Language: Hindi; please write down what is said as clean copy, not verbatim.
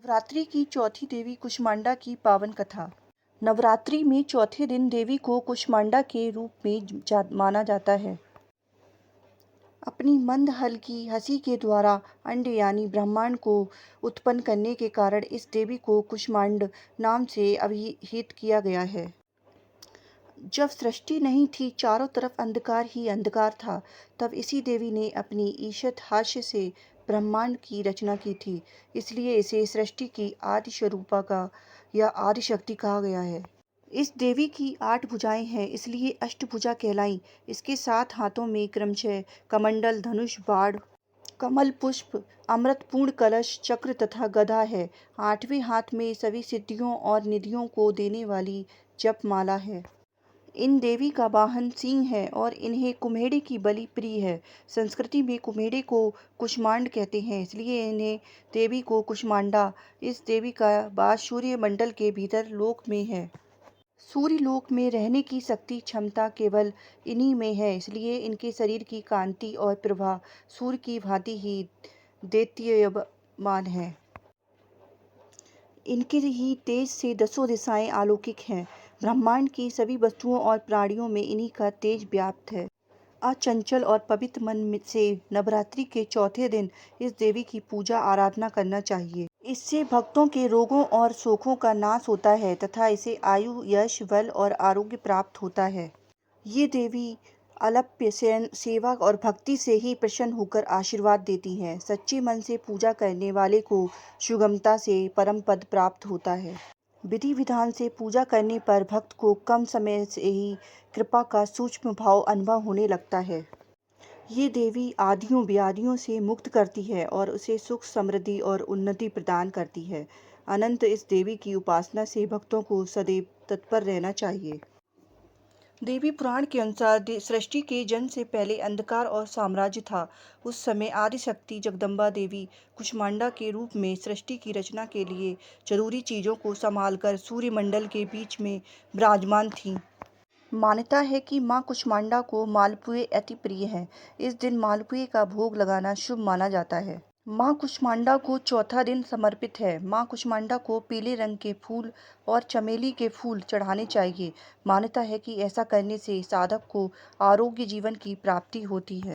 नवरात्रि की चौथी देवी कुष्मांडा की पावन कथा। नवरात्रि में चौथे दिन देवी को कुष्मांडा के रूप में माना जाता है। अपनी मंद हल्की हंसी के द्वारा अंड यानी ब्रह्मांड को उत्पन्न करने के कारण इस देवी को कुष्मांड नाम से अभिहित किया गया है। जब सृष्टि नहीं थी, चारों तरफ अंधकार ही अंधकार था, तब इसी देवी ने अपनी ईशत हास्य से ब्रह्मांड की रचना की थी। इसलिए इसे सृष्टि की आदि स्वरूपा का या आदि शक्ति कहा गया है। इस देवी की 8 भुजाएं हैं, इसलिए अष्टभुजा कहलाई। इसके 7 हाथों में क्रमशः कमंडल, धनुष, बाण, कमल पुष्प, अमृतपूर्ण कलश, चक्र तथा गदा है। 8वें हाथ में सभी सिद्धियों और निधियों को देने वाली जपमाला है। इन देवी का वाहन सिंह है और इन्हें कुम्हेड़े की बलि प्रिय है। संस्कृति में कुम्हेड़े को कुष्मांड कहते हैं, इसलिए इन्हें देवी को कुष्मांडा। इस देवी का वास सूर्य मंडल के भीतर लोक में है। सूर्य लोक में रहने की शक्ति क्षमता केवल इन्हीं में है, इसलिए इनके शरीर की कांति और प्रभा सूर्य की भांति ही देदीप्यमान है। इनके ही तेज से 10 दिशाएं अलौकिक हैं। ब्रह्मांड की सभी वस्तुओं और प्राणियों में इन्हीं का तेज व्याप्त है। अचंचल और पवित्र मन से नवरात्रि के चौथे दिन इस देवी की पूजा आराधना करना चाहिए। इससे भक्तों के रोगों और शोकों का नाश होता है तथा इसे आयु, यश, बल और आरोग्य प्राप्त होता है। ये देवी अल्प सेवा और भक्ति से ही प्रसन्न होकर आशीर्वाद देती हैं। सच्चे मन से पूजा करने वाले को सुगमता से परम पद प्राप्त होता है। विधि विधान से पूजा करने पर भक्त को कम समय से ही कृपा का सूक्ष्म भाव अनुभव होने लगता है। ये देवी आदियों व्याधियों से मुक्त करती है और उसे सुख, समृद्धि और उन्नति प्रदान करती है। अनंत इस देवी की उपासना से भक्तों को सदैव तत्पर रहना चाहिए। देवी पुराण के अनुसार सृष्टि के जन्म से पहले अंधकार और साम्राज्य था। उस समय आदिशक्ति जगदम्बा देवी कुष्मांडा के रूप में सृष्टि की रचना के लिए जरूरी चीजों को संभालकर सूर्यमंडल के बीच में विराजमान थीं। मान्यता है कि मां कुष्मांडा को मालपुए अति प्रिय हैं। इस दिन मालपुए का भोग लगाना शुभ माना जाता है। मां कुष्मांडा को चौथा दिन समर्पित है। मां कुष्मांडा को पीले रंग के फूल और चमेली के फूल चढ़ाने चाहिए। मान्यता है कि ऐसा करने से साधक को आरोग्य जीवन की प्राप्ति होती है।